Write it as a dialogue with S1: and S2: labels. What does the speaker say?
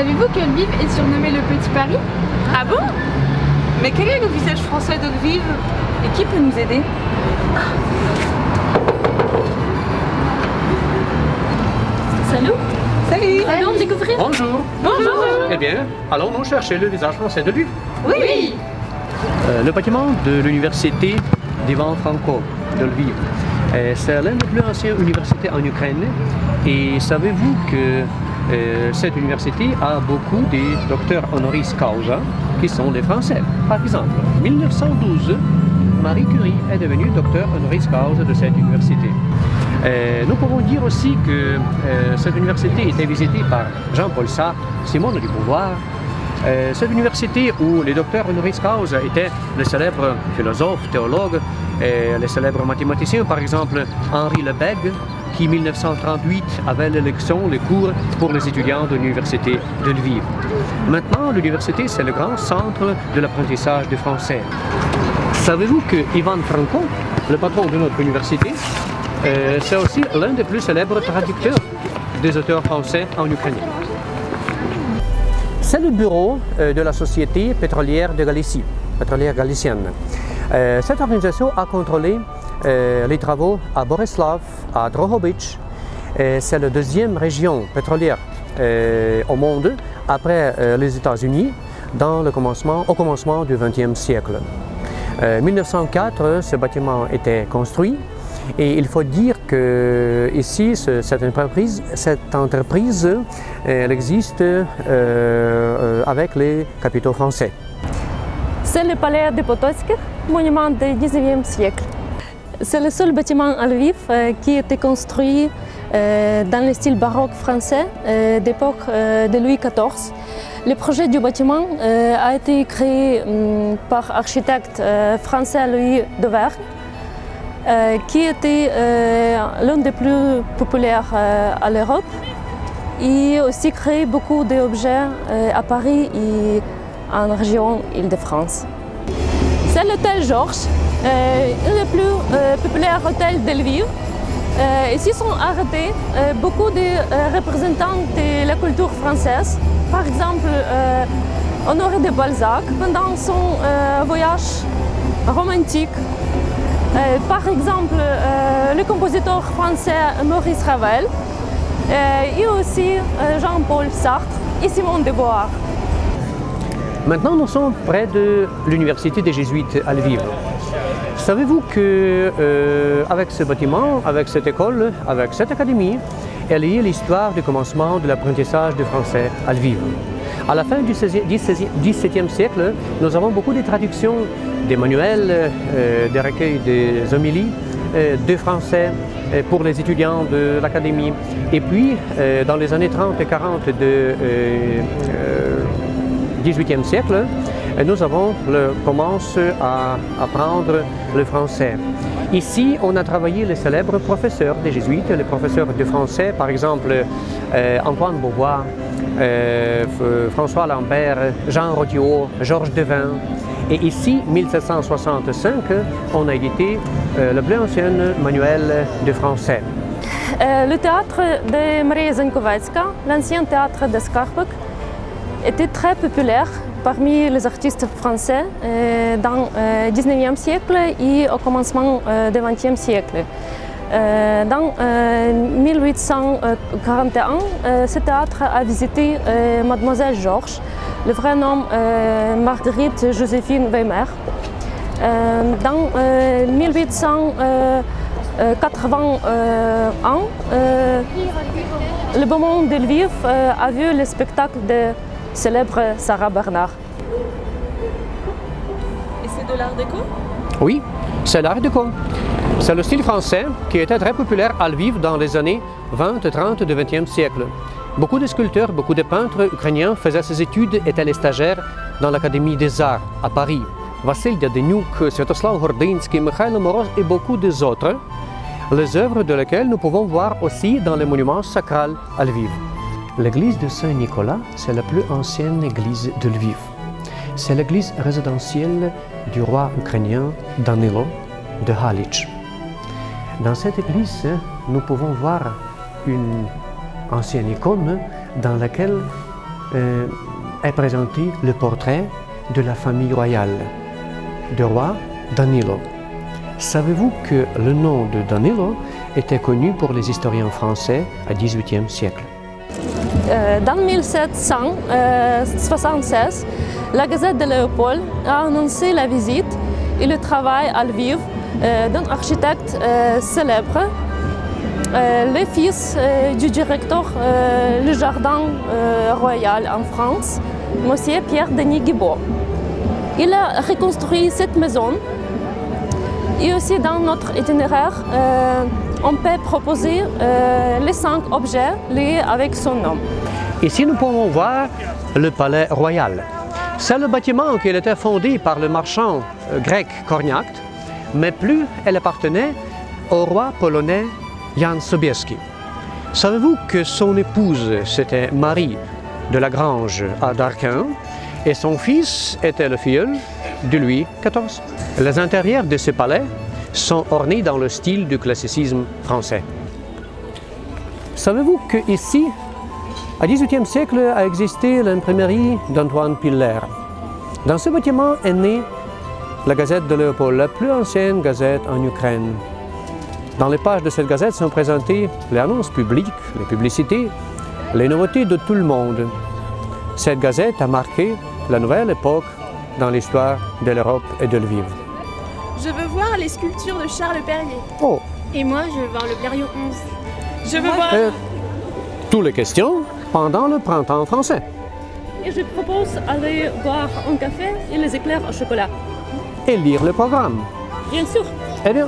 S1: Savez-vous que Lviv est surnommé le Petit Paris?
S2: Ah bon? Mais quel est le visage français de Lviv? Et qui peut nous aider?
S3: Salut!
S2: Salut!
S3: Allons découvrir?
S4: Bonjour.
S2: Bonjour!
S4: Eh bien, allons-nous chercher le visage français de Lviv?
S2: Oui!
S4: Le bâtiment de l'université d'Ivan Franko de Lviv. C'est l'une des plus anciennes universités en Ukraine. Et savez-vous que cette université a beaucoup de docteurs honoris causa qui sont des Français. Par exemple, en 1912, Marie Curie est devenue docteur honoris causa de cette université. Nous pouvons dire aussi que cette université était visitée par Jean-Paul Sartre, Simone de Beauvoir. Cette université où les docteurs honoris causa étaient les célèbres philosophes, théologues, et les célèbres mathématiciens, par exemple Henri Lebesgue, qui en 1938 avait l'élection, les cours pour les étudiants de l'université de Lviv. Maintenant, l'université, c'est le grand centre de l'apprentissage du français. Savez-vous que Ivan Franko, le patron de notre université, c'est aussi l'un des plus célèbres traducteurs des auteurs français en ukrainien. C'est le bureau de la Société pétrolière de Galicie, pétrolière galicienne. Cette organisation a contrôlé les travaux à Borislav, à Drohobych. C'est la deuxième région pétrolière au monde après les États-Unis au commencement du XXe siècle. En 1904, ce bâtiment était construit. Et il faut dire que ici, cette entreprise elle existe avec les capitaux français.
S3: C'est le palais de Potocki, monument du XIXe siècle. C'est le seul bâtiment à Lviv qui a été construit dans le style baroque français d'époque de Louis XIV. Le projet du bâtiment a été créé par l'architecte français Louis Dauvergne, qui était l'un des plus populaires à l'Europe. Il a aussi créé beaucoup d'objets à Paris et en région Île-de-France. C'est l'hôtel Georges, un des plus populaires hôtels de Lviv. Ici sont arrêtés beaucoup de représentants de la culture française. Par exemple, Honoré de Balzac pendant son voyage romantique. Par exemple, le compositeur français Maurice Ravel et aussi Jean-Paul Sartre et Simone de Beauvoir.
S4: Maintenant, nous sommes près de l'université des Jésuites à Lviv. Savez-vous qu'avec ce bâtiment, avec cette école, avec cette académie, est liée l'histoire du commencement de l'apprentissage du français à Lviv. À la fin du XVIIe siècle, nous avons beaucoup de traductions des manuels, des recueils des homélies, de français pour les étudiants de l'académie. Et puis, dans les années 30 et 40 du XVIIIe siècle, nous commence à apprendre le français. Ici, on a travaillé les célèbres professeurs des jésuites, les professeurs de français, par exemple Antoine Beauvoir, François Lambert, Jean Rottiot, Georges Devin. Et ici, en 1765, on a édité le plus ancien manuel de français.
S3: Le théâtre de Maria Zankovecka, l'ancien théâtre de Skarpek, était très populaire parmi les artistes français dans le XIXe siècle et au commencement du XXe siècle. Dans 1841, ce théâtre a visité Mademoiselle Georges, le vrai nom Marguerite Joséphine Weimer. Dans 1881, le beau monde de Lviv a vu le spectacle de célèbre Sarah Bernard.
S2: Et c'est de l'art déco?
S4: Oui, c'est l'art déco. C'est le style français qui était très populaire à Lviv dans les années 20 et 30 du XXe siècle. Beaucoup de sculpteurs, beaucoup de peintres ukrainiens faisaient ces études, étaient les stagiaires dans l'Académie des Arts à Paris. Vassil Diadenyuk, Sviatoslav Gordinsky, Mikhail Moroz et beaucoup d'autres, les œuvres de lesquelles nous pouvons voir aussi dans les monuments sacrés à Lviv. L'église de Saint-Nicolas, c'est la plus ancienne église de Lviv. C'est l'église résidentielle du roi ukrainien Danilo de Halich. Dans cette église, nous pouvons voir une ancienne icône dans laquelle est présenté le portrait de la famille royale, du roi Danilo. Savez-vous que le nom de Danilo était connu pour les historiens français au XVIIIe siècle?
S3: Dans 1776, la Gazette de Léopold a annoncé la visite et le travail à Lviv d'un architecte célèbre, le fils du directeur du jardin royal en France, M. Pierre-Denis Guibault. Il a reconstruit cette maison et aussi dans notre itinéraire, on peut proposer les 5 objets liés avec son nom.
S4: Ici, nous pouvons voir le palais royal. C'est le bâtiment qui était fondé par le marchand grec Korniak, mais plus elle appartenait au roi polonais Jan Sobieski. Savez-vous que son épouse, c'était Marie de la Grange à Darquin, et son fils était le filleul de Louis XIV. Les intérieurs de ce palais sont ornés dans le style du classicisme français. Savez-vous qu'ici, au XVIIIe siècle, a existé l'imprimerie d'Antoine Piller. Dans ce bâtiment est née la Gazette de Léopold, la plus ancienne gazette en Ukraine. Dans les pages de cette gazette sont présentées les annonces publiques, les publicités, les nouveautés de tout le monde. Cette gazette a marqué la nouvelle époque dans l'histoire de l'Europe et de Lviv.
S1: Je veux voir les sculptures de Charles Perrier.
S4: Oh!
S1: Et moi, je veux voir le Blériot 11. Je veux voir...
S4: Toutes les questions pendant le printemps français.
S3: Et je propose d'aller boire un café et les éclairs au chocolat.
S4: Et lire le programme.
S3: Bien sûr.
S4: Eh bien.